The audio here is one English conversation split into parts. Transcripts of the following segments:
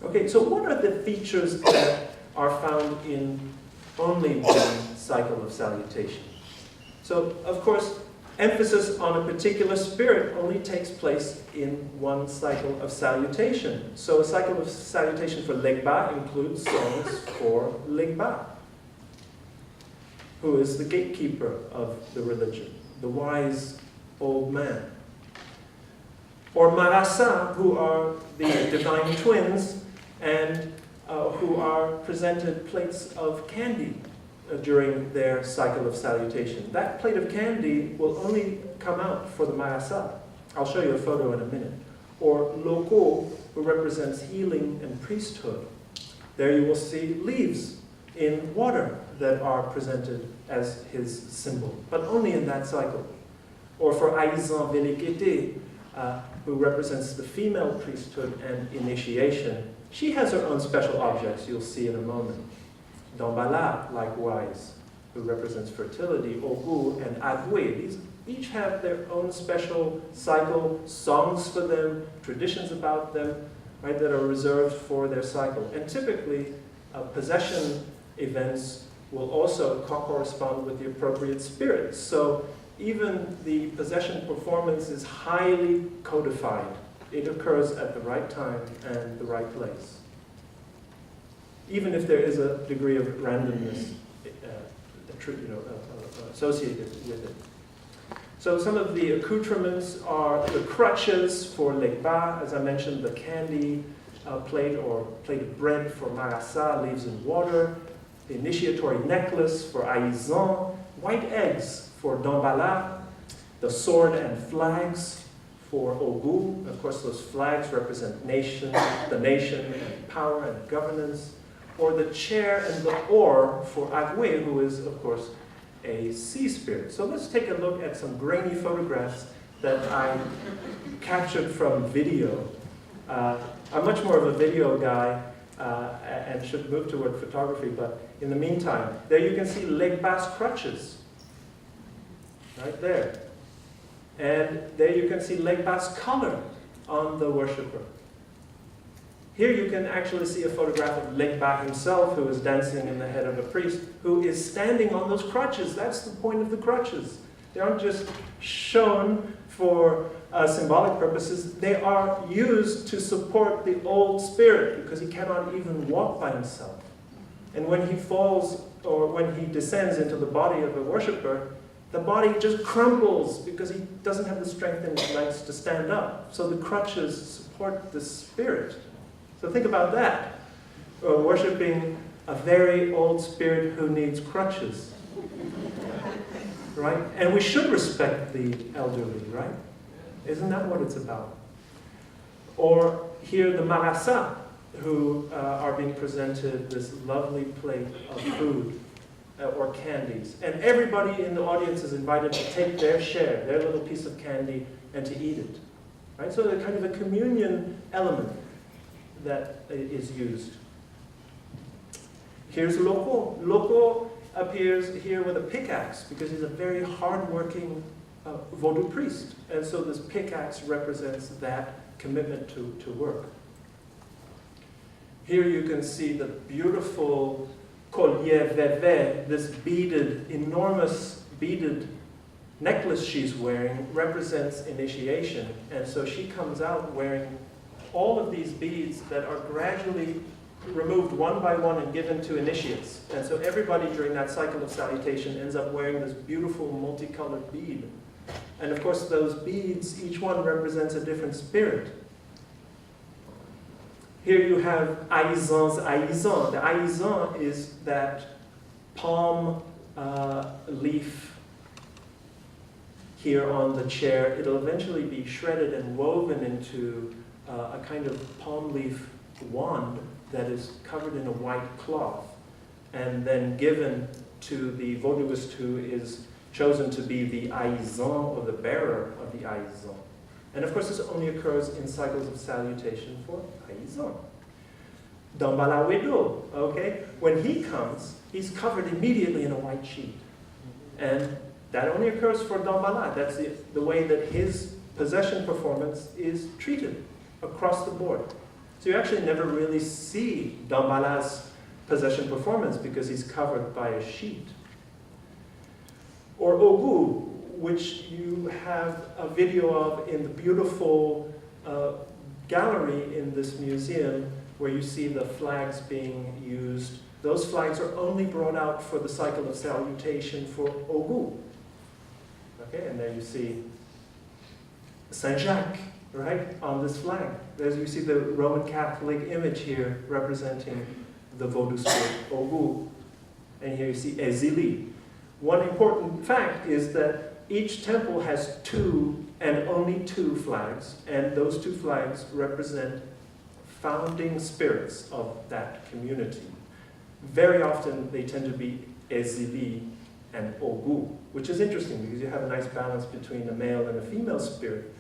Okay, so what are the features that are found in only one cycle of salutation? So, of course, emphasis on a particular spirit only takes place in one cycle of salutation. So a cycle of salutation for Legba includes songs for Legba, who is the gatekeeper of the religion, the wise old man. Or Marasa, who are the divine twins, and who are presented plates of candy during their cycle of salutation. That plate of candy will only come out for the Marasa. I'll show you a photo in a minute. Or Loko, who represents healing and priesthood. There you will see leaves in water that are presented as his symbol, but only in that cycle. Or for Aizan Velikete, who represents the female priesthood and initiation. She has her own special objects, you'll see in a moment. Dambala, likewise, who represents fertility, Ogu and Agwe. These each have their own special cycle, songs for them, traditions about them, right, that are reserved for their cycle. And typically, possession events will also correspond with the appropriate spirits. So even the possession performance is highly codified. It occurs at the right time and the right place, even if there is a degree of randomness associated with it. So some of the accoutrements are the crutches for Legba, as I mentioned, the candy plate or plate of bread for Marasa, leaves in water, the initiatory necklace for Aizan, white eggs for Dambala, the sword and flags for Ogu. Of course, those flags represent the nation and power and governance. Or the chair and the oar for Agwe, who is, of course, a sea spirit. So let's take a look at some grainy photographs that I captured from video. I'm much more of a video guy and should move toward photography, but in the meantime, there you can see Legba's crutches, right there. And there you can see Legba's color on the worshipper. Here you can actually see a photograph of Legba himself, who is dancing in the head of a priest, who is standing on those crutches. That's the point of the crutches. They aren't just shown for symbolic purposes. They are used to support the old spirit, because he cannot even walk by himself. And when he falls, or when he descends into the body of a worshiper, the body just crumbles because he doesn't have the strength in his legs to stand up. So the crutches support the spirit. So think about that. Worshipping a very old spirit who needs crutches. Right? And we should respect the elderly, right? Isn't that what it's about? Or here the Marasa, who are being presented this lovely plate of food or candies. And everybody in the audience is invited to take their share, their little piece of candy, and to eat it. Right? So there's kind of a communion element that is used. Here's Loko. Loko appears here with a pickaxe because he's a very hard-working Vodou priest. And so this pickaxe represents that commitment to work. Here you can see the beautiful collier veve, this beaded, enormous beaded necklace she's wearing represents initiation. And so she comes out wearing all of these beads that are gradually removed one by one and given to initiates. And so everybody during that cycle of salutation ends up wearing this beautiful multicolored bead. And of course those beads, each one represents a different spirit. Here you have Aizan's Aizan. The Aizan is that palm leaf here on the chair. It'll eventually be shredded and woven into a kind of palm leaf wand that is covered in a white cloth and then given to the Vodouist who is chosen to be the Aizan, or the bearer of the Aizan. And of course this only occurs in cycles of salutation for Aizan. Dambala Wedo, okay? When he comes, he's covered immediately in a white sheet. And that only occurs for Dambala. That's the way that his possession performance is treated across the board. So you actually never really see Dambala's possession performance because he's covered by a sheet. Or Ogu, which you have a video of in the beautiful gallery in this museum where you see the flags being used. Those flags are only brought out for the cycle of salutation for Ogu. Okay, and there you see Saint Jacques, right, on this flag. There's, you see the Roman Catholic image here representing the Vodou spirit, Ogu. And here you see Ezili. One important fact is that each temple has 2 and only 2 flags, and those 2 flags represent founding spirits of that community. Very often they tend to be Ezili and Ogu, which is interesting because you have a nice balance between a male and a female spirit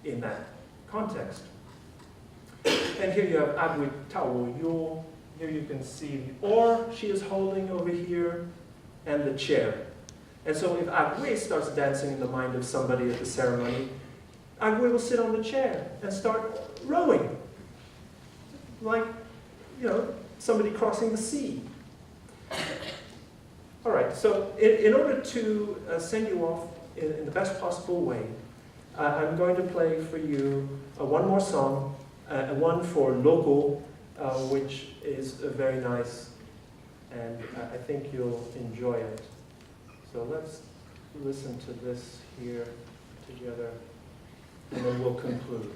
in that context. And here you have Agui Tawoyo. Here you can see the oar she is holding over here and the chair. And so if Agui starts dancing in the mind of somebody at the ceremony, Agui will sit on the chair and start rowing. Like, you know, somebody crossing the sea. All right, so in order to send you off in the best possible way, I'm going to play for you one more song, one for Loco, which is very nice, and I think you'll enjoy it. So let's listen to this here together, and then we'll conclude.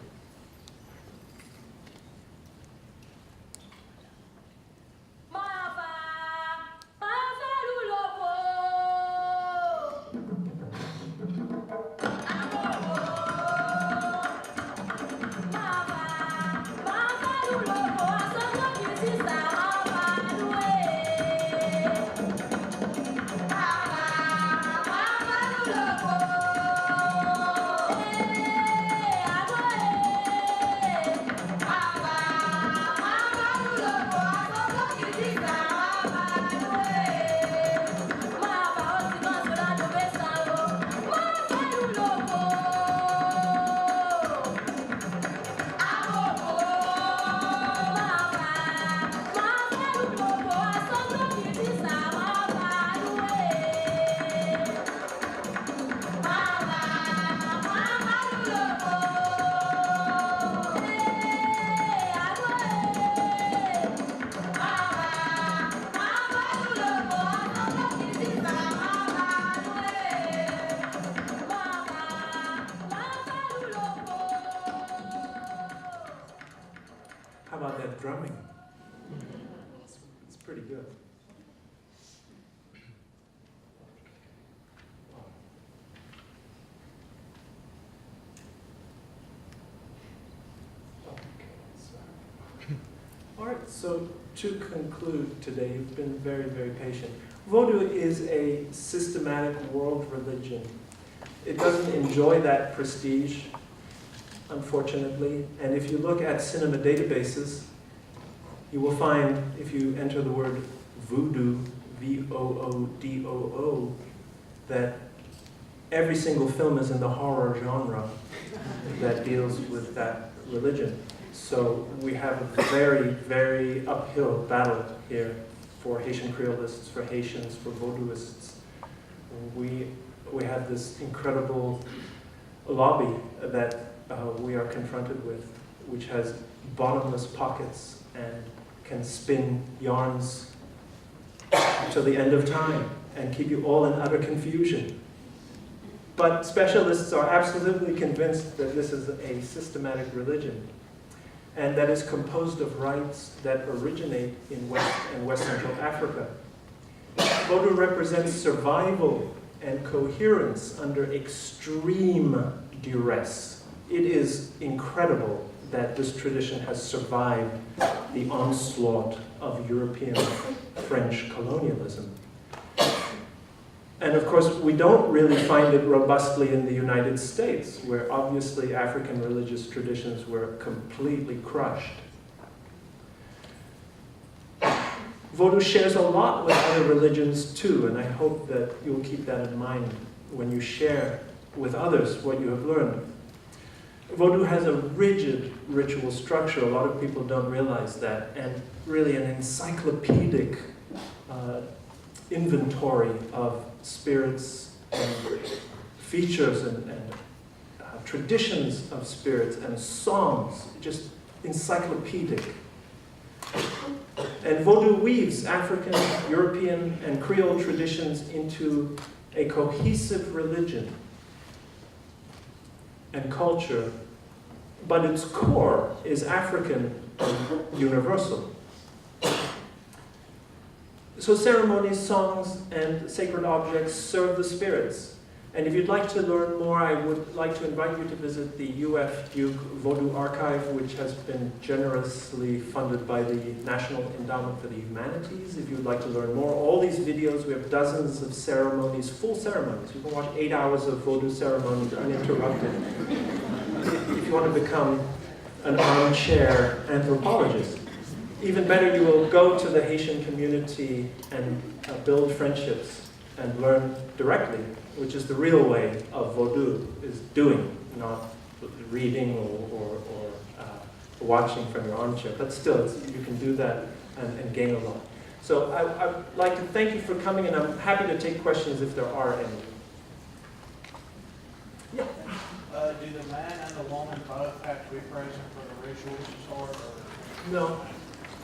How about that drumming? It's pretty good. All right, so to conclude today, you've been very, very patient. Vodou is a systematic world religion. It doesn't enjoy that prestige, unfortunately. And if you look at cinema databases, you will find, if you enter the word voodoo, V-O-O-D-O-O, that every single film is in the horror genre that deals with that religion. So we have a very, very uphill battle here for Haitian Creolists, for Haitians, for Vodouists. We have this incredible lobby that we are confronted with, which has bottomless pockets and can spin yarns till the end of time and keep you all in utter confusion. But specialists are absolutely convinced that this is a systematic religion, and that is composed of rites that originate in West and West Central Africa. Vodou represents survival and coherence under extreme duress. It is incredible that this tradition has survived the onslaught of European French colonialism. And of course, we don't really find it robustly in the United States, where obviously African religious traditions were completely crushed. Vodou shares a lot with other religions too, and I hope that you'll keep that in mind when you share with others what you have learned. Vodou has a rigid ritual structure. A lot of people don't realize that, and really an encyclopedic inventory of spirits and features and traditions of spirits and songs, just encyclopedic. And Vodou weaves African, European, and Creole traditions into a cohesive religion and culture, but its core is African and universal. So ceremonies, songs, and sacred objects serve the spirits. And if you'd like to learn more, I would like to invite you to visit the UF Duke Vodou Archive, which has been generously funded by the National Endowment for the Humanities. If you'd like to learn more, all these videos, we have dozens of ceremonies, full ceremonies. You can watch 8 hours of Vodou ceremonies uninterrupted. If you want to become an armchair anthropologist. Even better, you will go to the Haitian community and build friendships and learn directly, which is the real way of Vodou, is doing, not reading or watching from your armchair. But still, you can do that and gain a lot. So I'd like to thank you for coming, and I'm happy to take questions if there are any. Yeah? Do the man and the woman both have to be present for the rituals to start? No.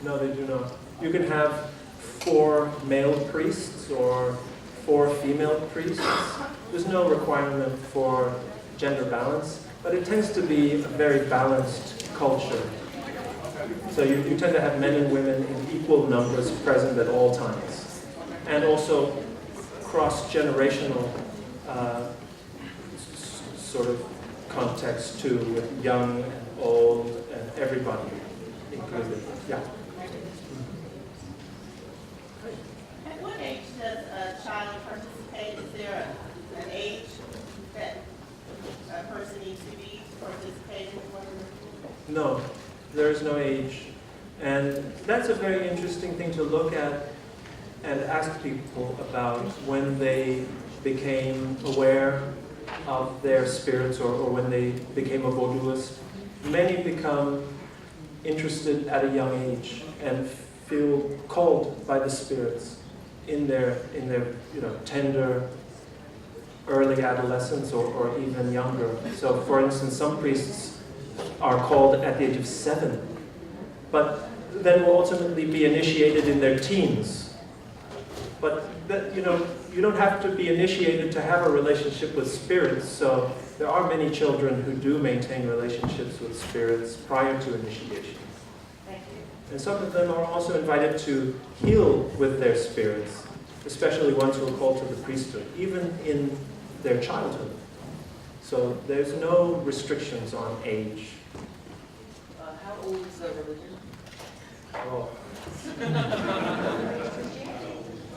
No, they do not. You can have 4 male priests or 4 female priests. There's no requirement for gender balance, but it tends to be a very balanced culture. So you tend to have men and women in equal numbers present at all times. And also cross-generational sort of context too, with young and old and everybody included. Yeah. At what age does a child participate? Is there an age that a person needs to be participating in? No, there is no age. And that's a very interesting thing to look at and ask people about when they became aware of their spirits or when they became a Vodouist. Many become interested at a young age and feel called by the spirits in their tender early adolescence or even younger. So for instance, some priests are called at the age of 7, but then will ultimately be initiated in their teens. But that, you don't have to be initiated to have a relationship with spirits. So there are many children who do maintain relationships with spirits prior to initiation. Thank you. And some of them are also invited to heal with their spirits, especially ones who are called to the priesthood, even in their childhood. So there's no restrictions on age. How old is the religion? Oh.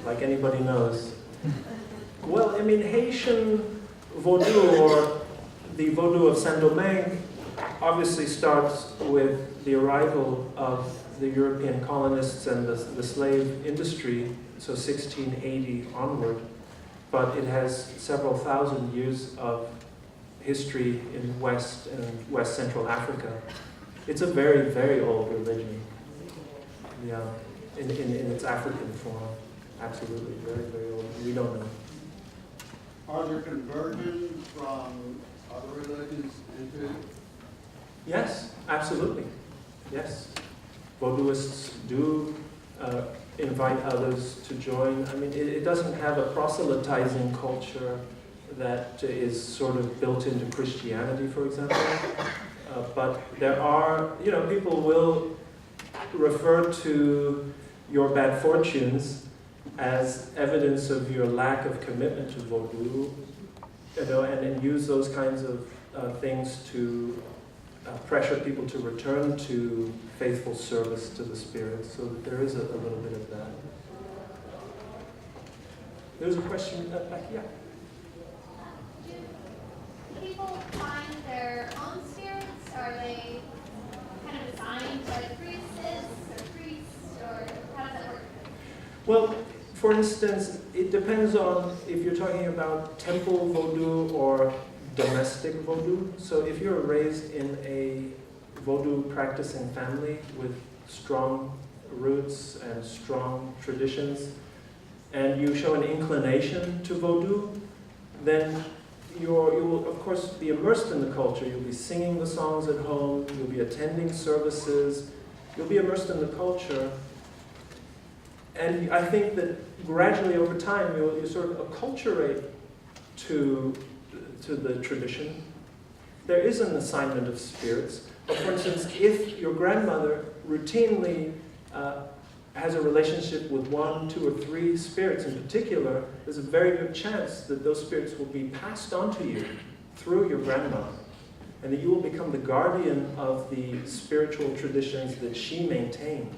Like anybody knows. Well, I mean, Haitian Vodou, or the Vodou of Saint-Domingue, obviously starts with the arrival of the European colonists and the slave industry, so 1680 onward. But it has several thousand years of history in West and West Central Africa. It's a very, very old religion. Yeah, in its African form. Absolutely, very, very old. We don't know. Are there conversions from other religions into it? Yes, absolutely. Yes. Vodouists do invite others to join. I mean, it doesn't have a proselytizing culture that is sort of built into Christianity, for example. But there are, people will refer to your bad fortunes as evidence of your lack of commitment to Vodou, and use those kinds of things to pressure people to return to faithful service to the spirits. So that there is a little bit of that. There's a question back, yeah. Do people find their own spirits? Are they kind of assigned by the priestess or priests, or how does that work? Well, for instance, it depends on if you're talking about temple Vodou or domestic Vodou. So if you're raised in a Vodou practicing family with strong roots and strong traditions, and you show an inclination to Vodou, then you will, of course, be immersed in the culture. You'll be singing the songs at home, you'll be attending services, you'll be immersed in the culture. And I think that gradually over time, you sort of acculturate to the tradition. There is an assignment of spirits. But for instance, if your grandmother routinely has a relationship with 1, 2, or 3 spirits in particular, there's a very good chance that those spirits will be passed on to you through your grandmother, and that you will become the guardian of the spiritual traditions that she maintained.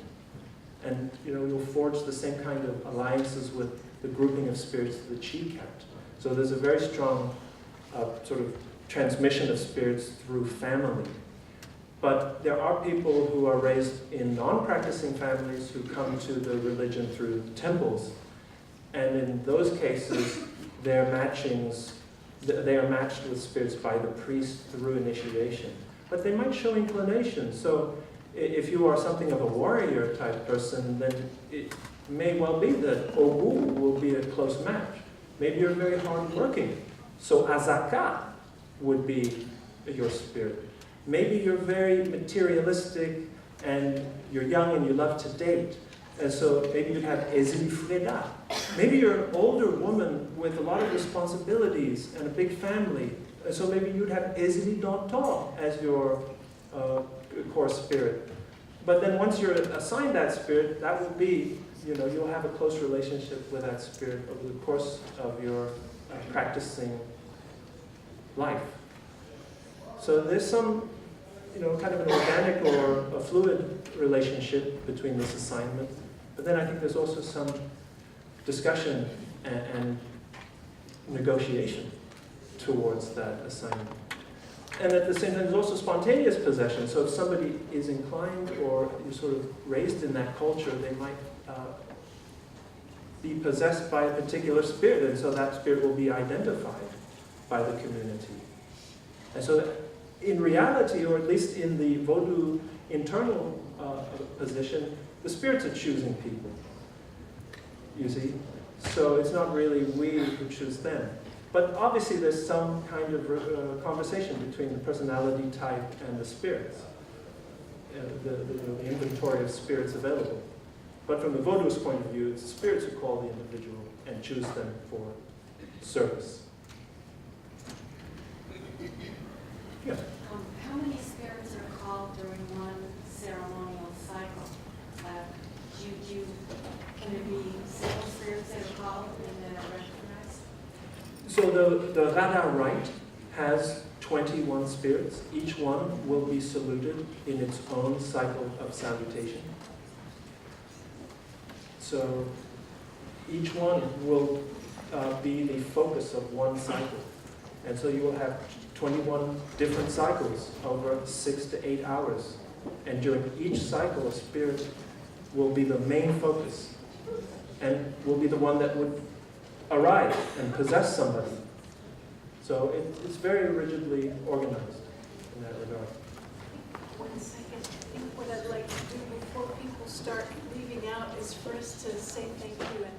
And you'll forge the same kind of alliances with the grouping of spirits that she kept. So there's a very strong sort of transmission of spirits through family. But there are people who are raised in non-practicing families who come to the religion through temples. And in those cases, they are matched with spirits by the priest through initiation. But they might show inclination. So if you are something of a warrior type person, then it may well be that Ogu will be a close match. Maybe you're very hardworking, so Azaka would be your spirit. Maybe you're very materialistic and you're young and you love to date, and so maybe you'd have Ezili Freda. Maybe you're an older woman with a lot of responsibilities and a big family, and so maybe you'd have Ezili Danton as your core spirit. But then once you're assigned that spirit, that will be, you'll have a close relationship with that spirit over the course of your practicing life. So there's some, kind of an organic or a fluid relationship between this assignment. But then I think there's also some discussion and negotiation towards that assignment. And at the same time, there's also spontaneous possession. So if somebody is inclined or you're sort of raised in that culture, they might be possessed by a particular spirit, and so that spirit will be identified by the community. And so in reality, or at least in the Vodou internal position, the spirits are choosing people, you see? So it's not really we who choose them. But obviously there's some kind of conversation between the personality type and the spirits, the inventory of spirits available. But from the Vodou's point of view, it's the spirits who call the individual and choose them for service. Yeah. How many spirits are called during one ceremonial cycle? Can there be several spirits that are called and then are recognized? So the Rada rite has 21 spirits. Each one will be saluted in its own cycle of salutation. So each one will be the focus of one cycle. And so you will have 21 different cycles over 6 to 8 hours. And during each cycle, a spirit will be the main focus and will be the one that would arrive and possess somebody. So it's very rigidly organized in that regard. 1 second. I think what I'd like to do before people start leaving out is for us to say thank you and